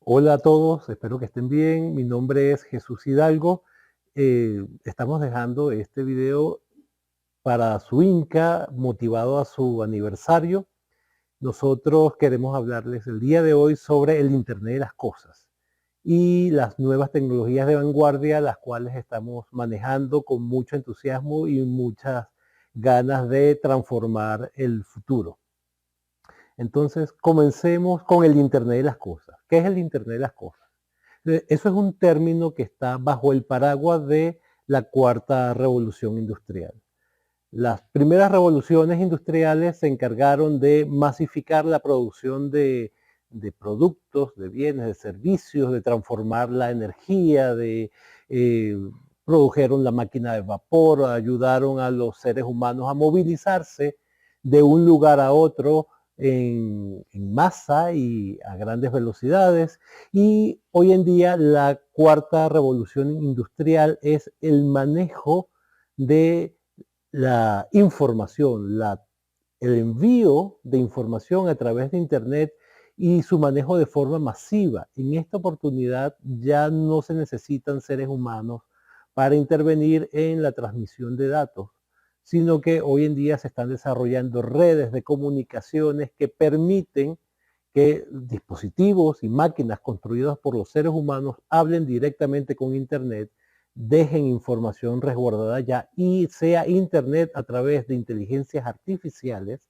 Hola a todos, espero que estén bien. Mi nombre es Jesús Hidalgo. Estamos dejando este video para su Inca, motivado a su aniversario. Nosotros queremos hablarles el día de hoy sobre el Internet de las Cosas y las nuevas tecnologías de vanguardia, las cuales estamos manejando con mucho entusiasmo y muchas ganas de transformar el futuro. Entonces, comencemos con el Internet de las Cosas. ¿Qué es el Internet de las Cosas? Eso es un término que está bajo el paraguas de la cuarta revolución industrial. Las primeras revoluciones industriales se encargaron de masificar la producción de productos, de bienes, de servicios, de transformar la energía, eh, produjeron la máquina de vapor, ayudaron a los seres humanos a movilizarse de un lugar a otro en masa y a grandes velocidades. Y hoy en día la cuarta revolución industrial es el manejo de la información, el envío de información a través de Internet y su manejo de forma masiva. En esta oportunidad ya no se necesitan seres humanos para intervenir en la transmisión de datos, sino que hoy en día se están desarrollando redes de comunicaciones que permiten que dispositivos y máquinas construidas por los seres humanos hablen directamente con Internet, dejen información resguardada ya y sea Internet a través de inteligencias artificiales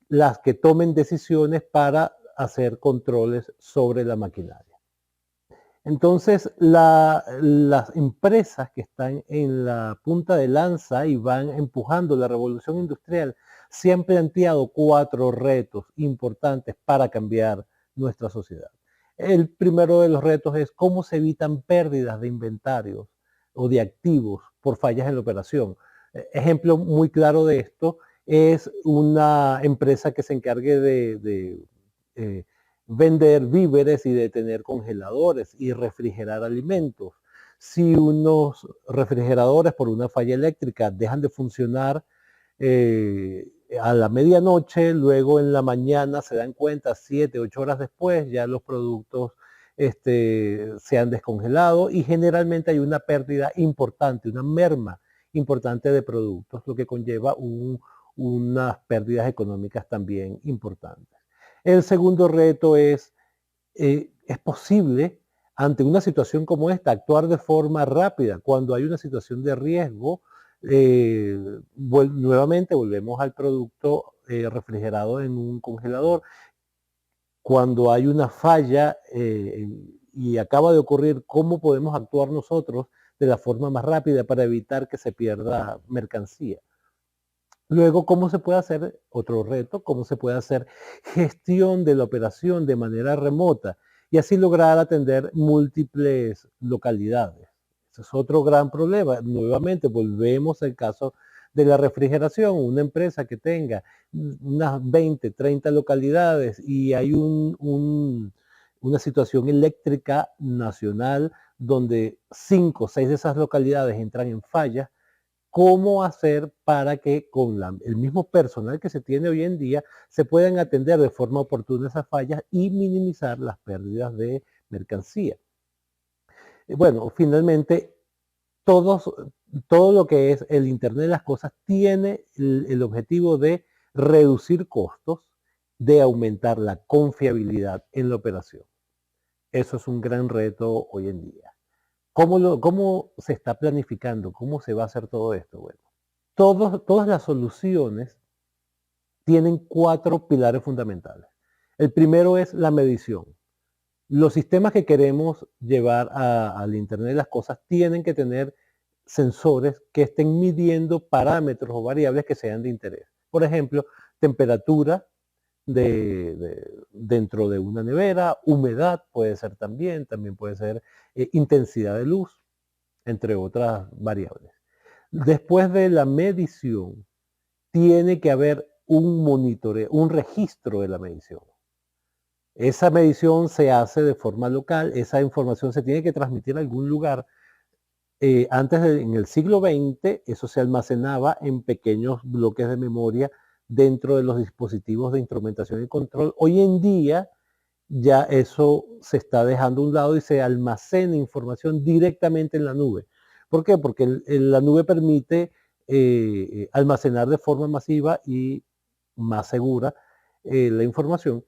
las que tomen decisiones para hacer controles sobre la maquinaria. Entonces, las empresas que están en la punta de lanza y van empujando la revolución industrial se han planteado 4 retos importantes para cambiar nuestra sociedad. El primero de los retos es cómo se evitan pérdidas de inventarios o de activos por fallas en la operación. Ejemplo muy claro de esto es una empresa que se encargue de vender víveres y de tener congeladores y refrigerar alimentos. Si unos refrigeradores por una falla eléctrica dejan de funcionar a la medianoche, luego en la mañana se dan cuenta 7, 8 horas después, ya los productos se han descongelado y generalmente hay una pérdida importante, una merma importante de productos, lo que conlleva unas pérdidas económicas también importantes. El segundo reto es posible ante una situación como esta actuar de forma rápida cuando hay una situación de riesgo. Nuevamente volvemos al producto refrigerado en un congelador. Cuando hay una falla y acaba de ocurrir, ¿cómo podemos actuar nosotros de la forma más rápida para evitar que se pierda mercancía? Luego, ¿cómo se puede hacer? Otro reto, ¿cómo se puede hacer gestión de la operación de manera remota y así lograr atender múltiples localidades? Ese es otro gran problema. Nuevamente, volvemos al caso de la refrigeración. Una empresa que tenga unas 20, 30 localidades y hay una situación eléctrica nacional donde 5 o 6 de esas localidades entran en falla. ¿Cómo hacer para que con el mismo personal que se tiene hoy en día se puedan atender de forma oportuna esas fallas y minimizar las pérdidas de mercancía? Bueno, finalmente, todos, todo lo que es el Internet de las Cosas tiene el objetivo de reducir costos, de aumentar la confiabilidad en la operación. Eso es un gran reto hoy en día. ¿Cómo se está planificando? ¿Cómo se va a hacer todo esto? Bueno, todas las soluciones tienen 4 pilares fundamentales. El primero es la medición. Los sistemas que queremos llevar al Internet de las Cosas tienen que tener sensores que estén midiendo parámetros o variables que sean de interés. Por ejemplo, temperatura dentro de una nevera, humedad puede ser también puede ser intensidad de luz, entre otras variables. Después de la medición, tiene que haber un monitoreo, un registro de la medición. Esa medición se hace de forma local, esa información se tiene que transmitir a algún lugar. En el siglo XX, eso se almacenaba en pequeños bloques de memoria dentro de los dispositivos de instrumentación y control. Hoy en día ya eso se está dejando a un lado y se almacena información directamente en la nube. ¿Por qué? Porque la nube permite almacenar de forma masiva y más segura la información.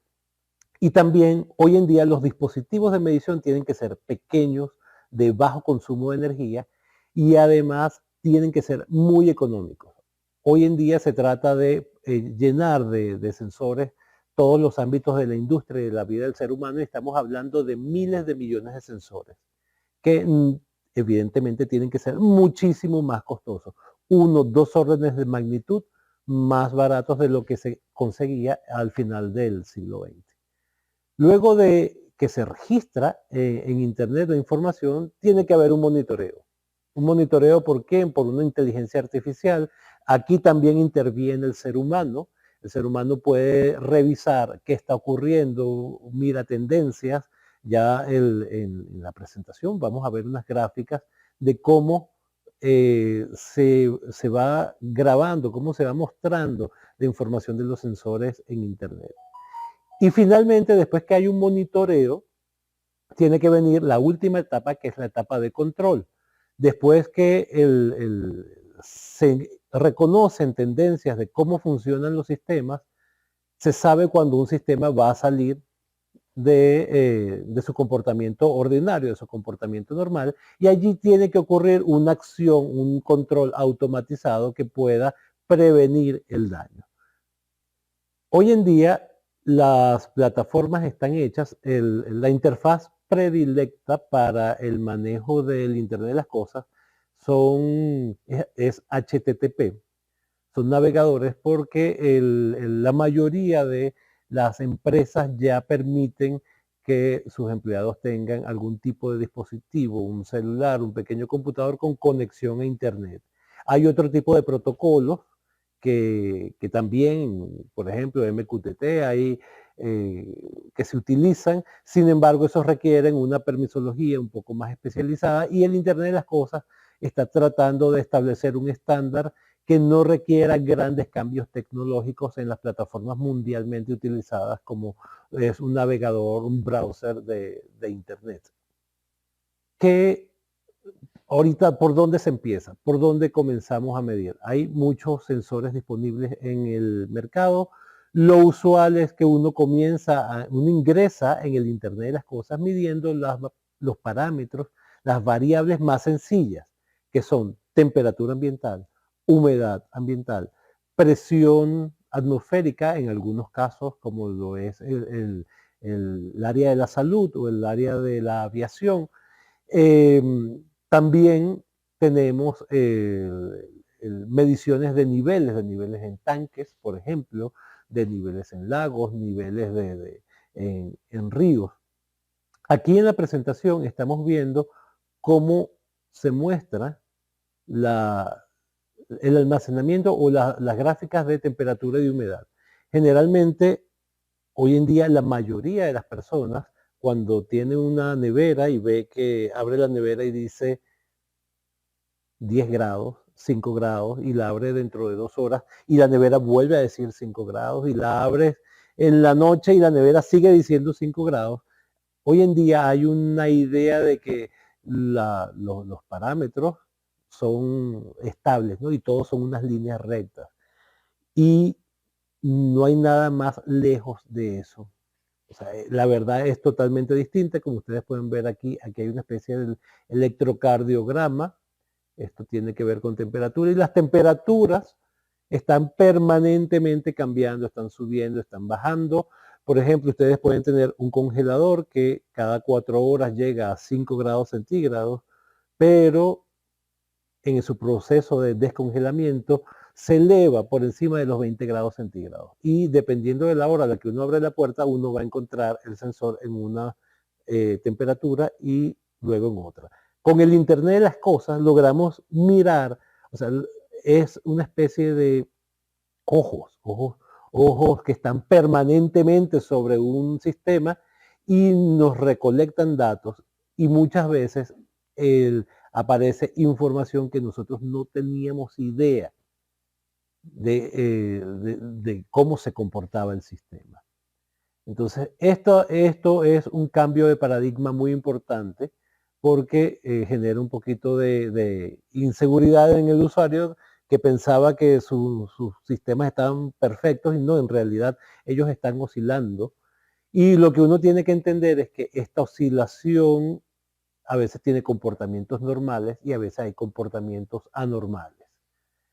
Y también hoy en día los dispositivos de medición tienen que ser pequeños, de bajo consumo de energía y además tienen que ser muy económicos. Hoy en día se trata de llenar de sensores todos los ámbitos de la industria y de la vida del ser humano y estamos hablando de miles de millones de sensores que evidentemente tienen que ser muchísimo más costosos. Uno, dos órdenes de magnitud más baratos de lo que se conseguía al final del siglo XX. Luego de que se registra en Internet la información, tiene que haber un monitoreo. Un monitoreo, ¿por qué? Por una inteligencia artificial. Aquí también interviene el ser humano. El ser humano puede revisar qué está ocurriendo, mira tendencias. Ya en la presentación vamos a ver unas gráficas de cómo se va grabando, cómo se va mostrando la información de los sensores en Internet. Y finalmente, después que hay un monitoreo, tiene que venir la última etapa, que es la etapa de control. Después que se reconocen tendencias de cómo funcionan los sistemas, se sabe cuando un sistema va a salir de su comportamiento ordinario, de su comportamiento normal, y allí tiene que ocurrir una acción, un control automatizado que pueda prevenir el daño. Hoy en día las plataformas están hechas, la interfaz predilecta para el manejo del Internet de las Cosas es HTTP. Son navegadores porque la mayoría de las empresas ya permiten que sus empleados tengan algún tipo de dispositivo, un celular, un pequeño computador con conexión a Internet. Hay otro tipo de protocolos que también, por ejemplo, MQTT, hay que se utilizan, sin embargo, esos requieren una permisología un poco más especializada y el Internet de las Cosas está tratando de establecer un estándar que no requiera grandes cambios tecnológicos en las plataformas mundialmente utilizadas como es un navegador, un browser de Internet. ¿Qué ahorita, ¿por dónde se empieza? ¿Por dónde comenzamos a medir? Hay muchos sensores disponibles en el mercado. Lo usual es que uno ingresa en el Internet de las Cosas midiendo los parámetros, las variables más sencillas, que son temperatura ambiental, humedad ambiental, presión atmosférica, en algunos casos, como lo es el área de la salud o el área de la aviación. También tenemos mediciones de niveles en tanques, por ejemplo, de niveles en lagos, niveles en ríos. Aquí en la presentación estamos viendo cómo se muestra el almacenamiento o las gráficas de temperatura y humedad. Generalmente, hoy en día, la mayoría de las personas, cuando tiene una nevera y ve que abre la nevera y dice 10 grados, 5 grados, y la abre dentro de 2 horas, y la nevera vuelve a decir 5 grados, y la abres en la noche y la nevera sigue diciendo 5 grados. Hoy en día hay una idea de que los parámetros son estables, ¿no? Y todos son unas líneas rectas. Y no hay nada más lejos de eso. O sea, la verdad es totalmente distinta. Como ustedes pueden ver aquí hay una especie de electrocardiograma. Esto tiene que ver con temperatura y las temperaturas están permanentemente cambiando, están subiendo, están bajando. Por ejemplo, ustedes pueden tener un congelador que cada 4 horas llega a 5 grados centígrados, pero en su proceso de descongelamiento se eleva por encima de los 20 grados centígrados. Y dependiendo de la hora a la que uno abre la puerta, uno va a encontrar el sensor en una temperatura y luego en otra. Con el Internet de las Cosas logramos mirar, o sea, es una especie de ojos que están permanentemente sobre un sistema y nos recolectan datos y muchas veces aparece información que nosotros no teníamos idea de cómo se comportaba el sistema. Entonces, esto es un cambio de paradigma muy importante porque genera un poquito de inseguridad en el usuario que pensaba que sus sistemas estaban perfectos y no, en realidad ellos están oscilando. Y lo que uno tiene que entender es que esta oscilación a veces tiene comportamientos normales y a veces hay comportamientos anormales.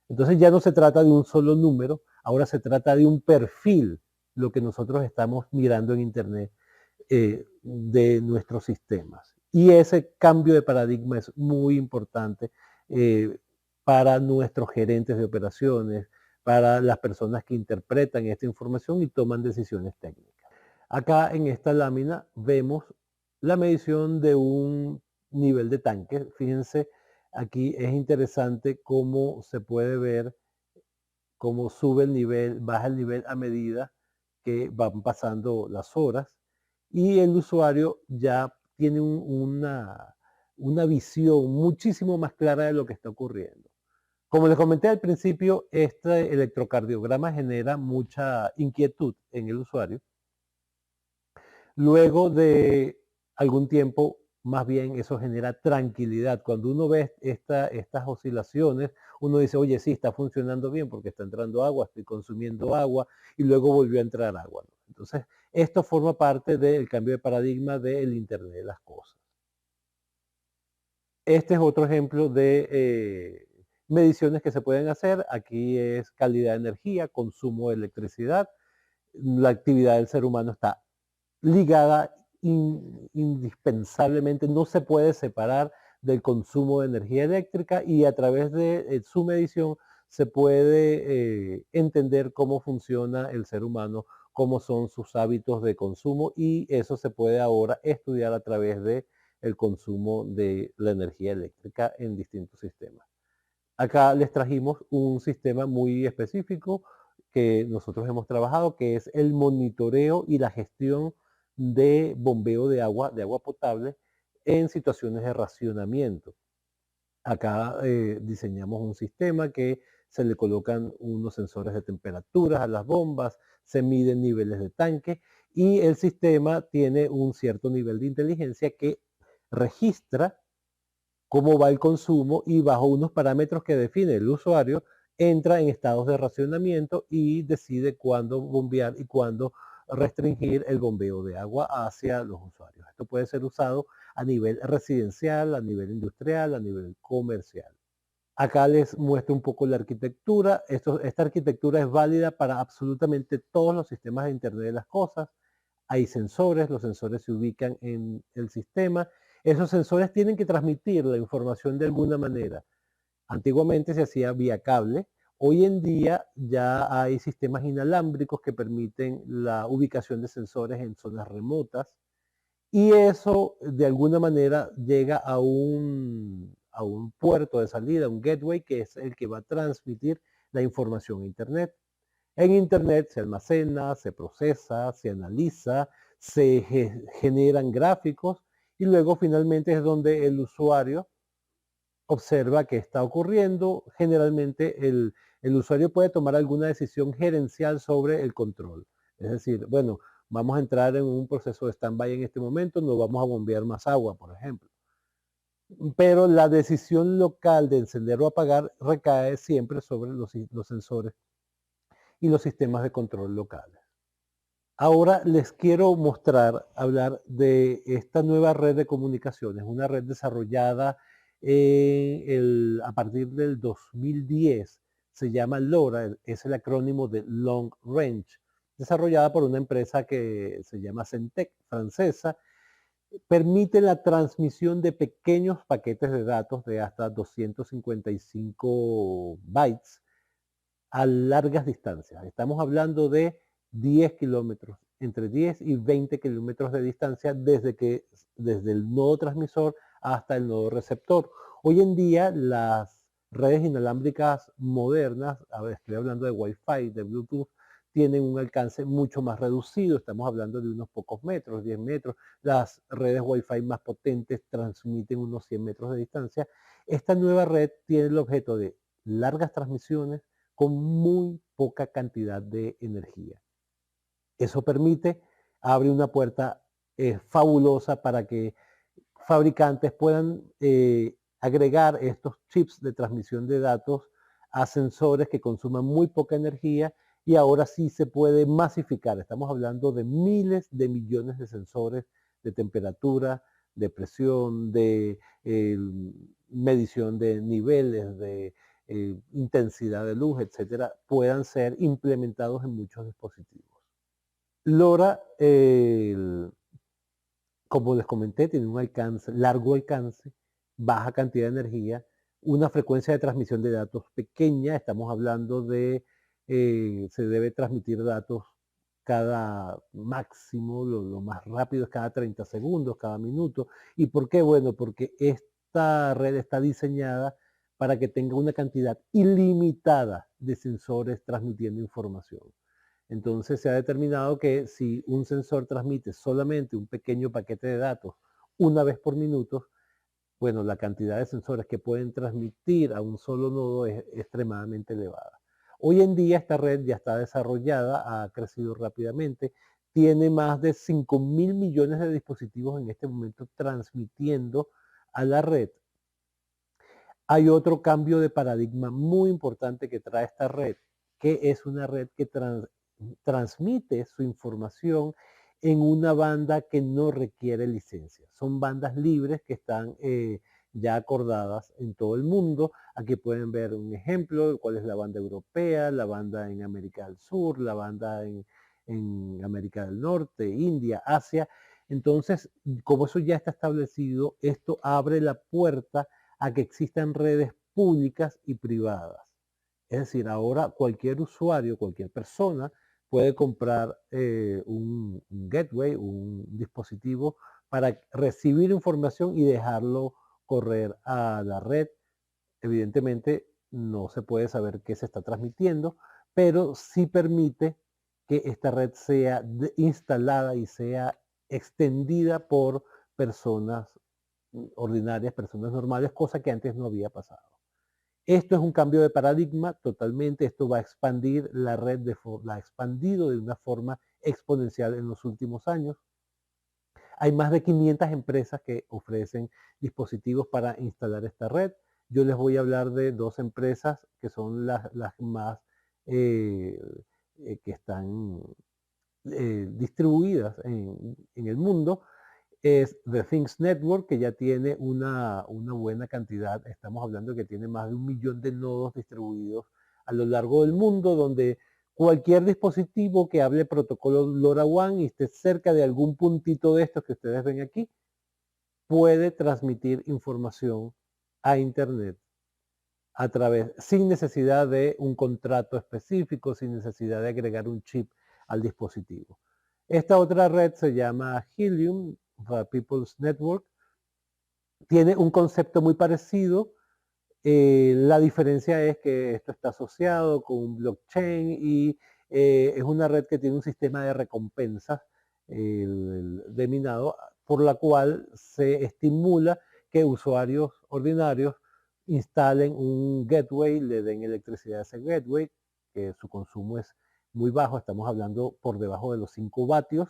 Entonces ya no se trata de un solo número, ahora se trata de un perfil, lo que nosotros estamos mirando en Internet de nuestros sistemas. Y ese cambio de paradigma es muy importante eh, para nuestros gerentes de operaciones, para las personas que interpretan esta información y toman decisiones técnicas. Acá en esta lámina vemos la medición de un nivel de tanque. Fíjense, aquí es interesante cómo se puede ver cómo sube el nivel, baja el nivel a medida que van pasando las horas y el usuario ya tiene una visión muchísimo más clara de lo que está ocurriendo. Como les comenté al principio, este electrocardiograma genera mucha inquietud en el usuario. Luego de algún tiempo, más bien eso genera tranquilidad. Cuando uno ve estas oscilaciones, uno dice, oye, sí, está funcionando bien porque está entrando agua, estoy consumiendo agua y luego volvió a entrar agua, ¿no? Entonces, esto forma parte del cambio de paradigma del Internet de las cosas. Este es otro ejemplo de mediciones que se pueden hacer. Aquí es calidad de energía, consumo de electricidad. La actividad del ser humano está ligada indispensablemente, no se puede separar del consumo de energía eléctrica y a través de su medición se puede entender cómo funciona el ser humano, cómo son sus hábitos de consumo y eso se puede ahora estudiar a través de el consumo de la energía eléctrica en distintos sistemas. Acá les trajimos un sistema muy específico que nosotros hemos trabajado, que es el monitoreo y la gestión de bombeo de agua potable en situaciones de racionamiento. Acá diseñamos un sistema que se le colocan unos sensores de temperaturas a las bombas, se miden niveles de tanque y el sistema tiene un cierto nivel de inteligencia que registra cómo va el consumo y bajo unos parámetros que define el usuario, entra en estados de racionamiento y decide cuándo bombear y cuándo restringir el bombeo de agua hacia los usuarios. Esto puede ser usado a nivel residencial, a nivel industrial, a nivel comercial. Acá les muestro un poco la arquitectura. Esta arquitectura es válida para absolutamente todos los sistemas de Internet de las cosas. Hay sensores, los sensores se ubican en el sistema. Esos sensores tienen que transmitir la información de alguna manera. Antiguamente se hacía vía cable. Hoy en día ya hay sistemas inalámbricos que permiten la ubicación de sensores en zonas remotas. Y eso de alguna manera llega a un puerto de salida, un gateway, que es el que va a transmitir la información a Internet. En Internet se almacena, se procesa, se analiza, se generan gráficos y luego finalmente es donde el usuario observa qué está ocurriendo. Generalmente el usuario puede tomar alguna decisión gerencial sobre el control. Es decir, bueno, vamos a entrar en un proceso de stand-by en este momento, no vamos a bombear más agua, por ejemplo. Pero la decisión local de encender o apagar recae siempre sobre los sensores y los sistemas de control locales. Ahora les quiero mostrar, hablar de esta nueva red de comunicaciones, una red desarrollada a partir del 2010. Se llama LoRa, es el acrónimo de Long Range, desarrollada por una empresa que se llama Centec, francesa. Permite la transmisión de pequeños paquetes de datos de hasta 255 bytes a largas distancias. Estamos hablando de 10 kilómetros, entre 10 y 20 kilómetros de distancia desde el nodo transmisor hasta el nodo receptor. Hoy en día las redes inalámbricas modernas, a ver, estoy hablando de Wi-Fi, de Bluetooth, tienen un alcance mucho más reducido, estamos hablando de unos pocos metros, 10 metros. Las redes Wi-Fi más potentes transmiten unos 100 metros de distancia. Esta nueva red tiene el objeto de largas transmisiones, con muy poca cantidad de energía. Eso permite abre una puerta fabulosa para que fabricantes puedan agregar estos chips de transmisión de datos a sensores que consuman muy poca energía y ahora sí se puede masificar. Estamos hablando de miles de millones de sensores de temperatura, de presión, de medición de niveles, de intensidad de luz, etcétera, puedan ser implementados en muchos dispositivos. LoRa, como les comenté, tiene un largo alcance, baja cantidad de energía, una frecuencia de transmisión de datos pequeña. Estamos hablando de, se debe transmitir datos cada máximo, lo más rápido es cada 30 segundos, cada minuto. ¿Y por qué? Bueno, porque esta red está diseñada para que tenga una cantidad ilimitada de sensores transmitiendo información. Entonces se ha determinado que si un sensor transmite solamente un pequeño paquete de datos una vez por minuto, bueno, la cantidad de sensores que pueden transmitir a un solo nodo es extremadamente elevada. Hoy en día esta red ya está desarrollada, ha crecido rápidamente, tiene más de 5.000 millones de dispositivos en este momento transmitiendo a la red. Hay otro cambio de paradigma muy importante que trae esta red, que es una red que transmite su información en una banda que no requiere licencia. Son bandas libres que están ya acordadas en todo el mundo. Aquí pueden ver un ejemplo, cuál es la banda europea, la banda en América del Sur, la banda en América del Norte, India, Asia. Entonces, como eso ya está establecido, esto abre la puerta a que existan redes públicas y privadas. Es decir, ahora cualquier usuario, cualquier persona puede comprar un gateway, un dispositivo para recibir información y dejarlo correr a la red. Evidentemente no se puede saber qué se está transmitiendo, pero sí permite que esta red sea instalada y sea extendida por personas ordinarias, personas normales, cosa que antes no había pasado. Esto es un cambio de paradigma totalmente, esto va a expandir la red, la ha expandido de una forma exponencial en los últimos años. Hay más de 500 empresas que ofrecen dispositivos para instalar esta red. Yo les voy a hablar de dos empresas que son las más que están distribuidas en el mundo. Es The Things Network, que ya tiene una buena cantidad. Estamos hablando que tiene más de 1 millón de nodos distribuidos a lo largo del mundo, donde cualquier dispositivo que hable protocolo LoRaWAN y esté cerca de algún puntito de estos que ustedes ven aquí, puede transmitir información a Internet a través, sin necesidad de un contrato específico, sin necesidad de agregar un chip al dispositivo. Esta otra red se llama Helium, The People's Network. Tiene un concepto muy parecido. La diferencia es que esto está asociado con un blockchain y es una red que tiene un sistema de recompensas de minado, por la cual se estimula que usuarios ordinarios instalen un gateway, le den electricidad a ese gateway, que su consumo es muy bajo, estamos hablando por debajo de los 5 vatios,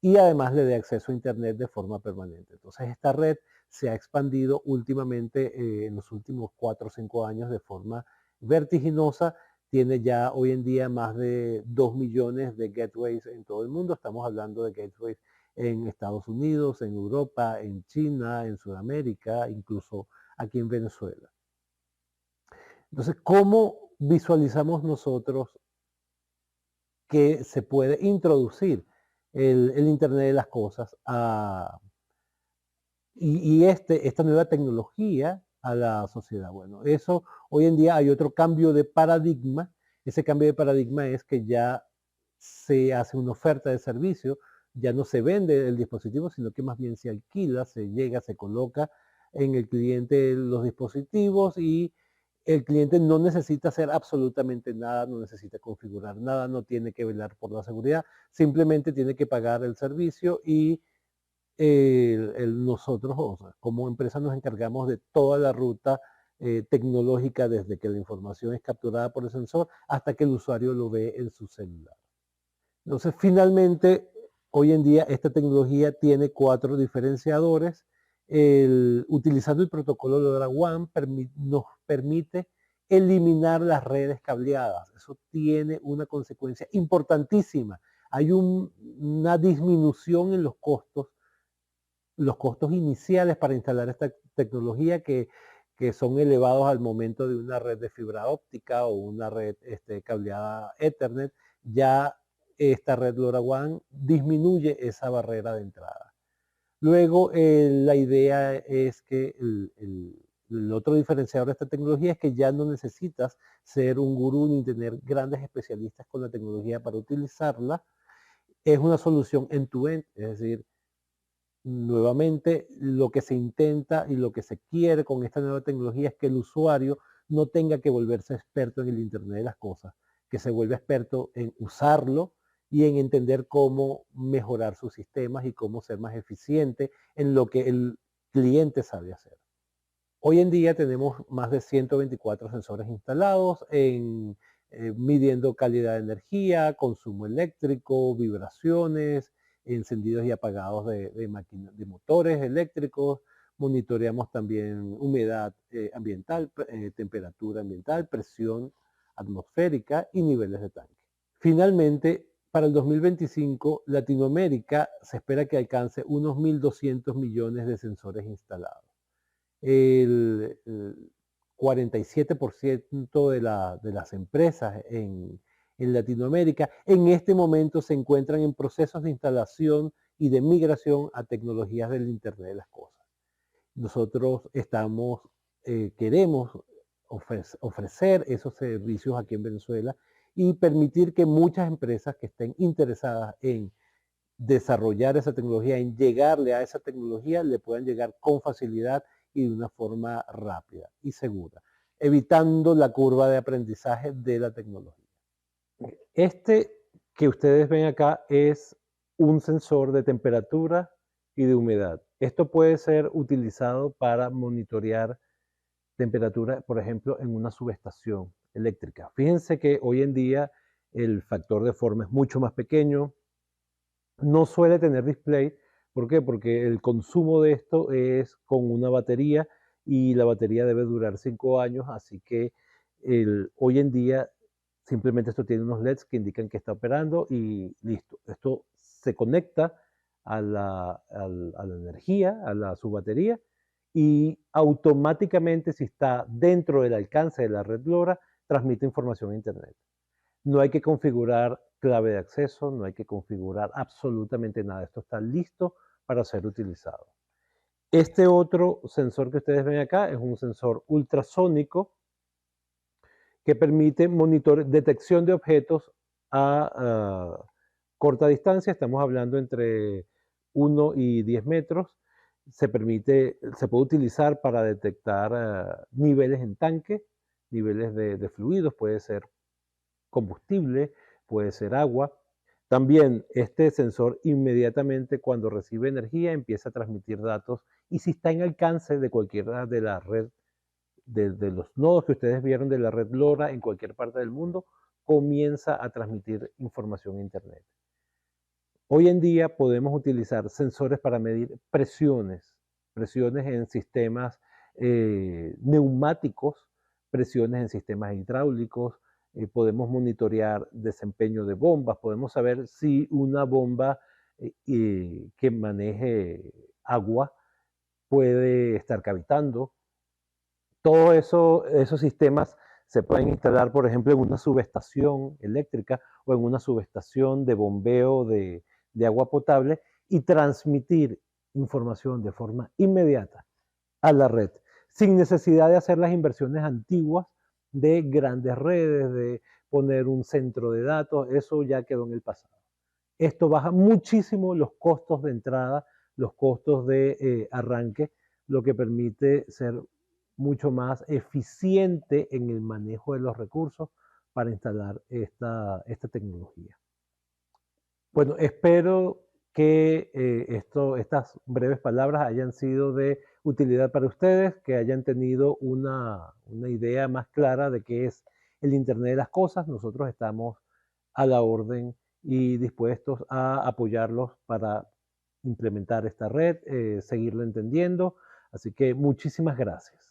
y además le dé acceso a Internet de forma permanente. Entonces esta red se ha expandido últimamente en los últimos 4 o 5 años de forma vertiginosa. Tiene ya hoy en día más de 2 millones de gateways en todo el mundo. Estamos hablando de gateways en Estados Unidos, en Europa, en China, en Sudamérica, incluso aquí en Venezuela. Entonces, ¿cómo visualizamos nosotros que se puede introducir el Internet de las Cosas y esta nueva tecnología a la sociedad? Bueno, eso hoy en día hay otro cambio de paradigma. Ese cambio de paradigma es que ya se hace una oferta de servicio, ya no se vende el dispositivo, sino que más bien se alquila, se llega, se coloca en el cliente los dispositivos y el cliente no necesita hacer absolutamente nada, no necesita configurar nada, no tiene que velar por la seguridad, simplemente tiene que pagar el servicio y nosotros, o sea, como empresa, nos encargamos de toda la ruta tecnológica desde que la información es capturada por el sensor hasta que el usuario lo ve en su celular. Entonces, finalmente, Hoy en día esta tecnología tiene 4 diferenciadores. Utilizando el protocolo LoRaWAN nos permite eliminar las redes cableadas. Eso tiene una consecuencia importantísima. Hay una disminución en los costos iniciales para instalar esta tecnología que son elevados al momento de una red de fibra óptica o una red cableada Ethernet. Ya esta red LoRaWAN disminuye esa barrera de entrada. Luego, la idea es que el otro diferenciador de esta tecnología es que ya no necesitas ser un gurú ni tener grandes especialistas con la tecnología para utilizarla. Es una solución end-to-end, es decir, nuevamente lo que se intenta y lo que se quiere con esta nueva tecnología es que el usuario no tenga que volverse experto en el Internet de las cosas, que se vuelva experto en usarlo y en entender cómo mejorar sus sistemas y cómo ser más eficiente en lo que el cliente sabe hacer. Hoy en día tenemos más de 124 sensores instalados midiendo calidad de energía, consumo eléctrico, vibraciones, encendidos y apagados de motores eléctricos. Monitoreamos también humedad ambiental, temperatura ambiental, presión atmosférica y niveles de tanque. Finalmente, para el 2025, Latinoamérica se espera que alcance unos 1.200 millones de sensores instalados. El 47% de las empresas en Latinoamérica en este momento se encuentran en procesos de instalación y de migración a tecnologías del Internet de las cosas. Nosotros queremos ofrecer esos servicios aquí en Venezuela y permitir que muchas empresas que estén interesadas en desarrollar esa tecnología, en llegarle a esa tecnología, le puedan llegar con facilidad y de una forma rápida y segura, evitando la curva de aprendizaje de la tecnología. Este que ustedes ven acá es un sensor de temperatura y de humedad. Esto puede ser utilizado para monitorear temperatura, por ejemplo, en una subestación eléctrica. Fíjense que hoy en día el factor de forma es mucho más pequeño, no suele tener display. ¿Por qué? Porque el consumo de esto es con una batería y la batería debe durar 5 años, así que hoy en día simplemente esto tiene unos LEDs que indican que está operando y listo. Esto se conecta a la energía, su batería, y automáticamente, si está dentro del alcance de la red LoRa, transmite información a Internet. No hay que configurar clave de acceso, no hay que configurar absolutamente nada. Esto está listo para ser utilizado. Este otro sensor que ustedes ven acá es un sensor ultrasónico que permite detección de objetos a corta distancia. Estamos hablando entre 1 y 10 metros. Se puede utilizar para detectar niveles en tanque, niveles de fluidos, puede ser combustible, puede ser agua. También este sensor inmediatamente cuando recibe energía empieza a transmitir datos y si está en alcance de cualquiera de la red, de los nodos que ustedes vieron de la red LoRa en cualquier parte del mundo, comienza a transmitir información a Internet. Hoy en día podemos utilizar sensores para medir presiones en sistemas neumáticos, presiones en sistemas hidráulicos, podemos monitorear desempeño de bombas, podemos saber si una bomba que maneje agua puede estar cavitando. Todos esos sistemas se pueden instalar, por ejemplo, en una subestación eléctrica o en una subestación de bombeo de agua potable y transmitir información de forma inmediata a la red, sin necesidad de hacer las inversiones antiguas de grandes redes, de poner un centro de datos. Eso ya quedó en el pasado. Esto baja muchísimo los costos de entrada, los costos de arranque, lo que permite ser mucho más eficiente en el manejo de los recursos para instalar esta tecnología. Bueno, espero que estas breves palabras hayan sido de utilidad para ustedes, que hayan tenido una idea más clara de qué es el Internet de las cosas. Nosotros estamos a la orden y dispuestos a apoyarlos para implementar esta red, seguirla entendiendo. Así que muchísimas gracias.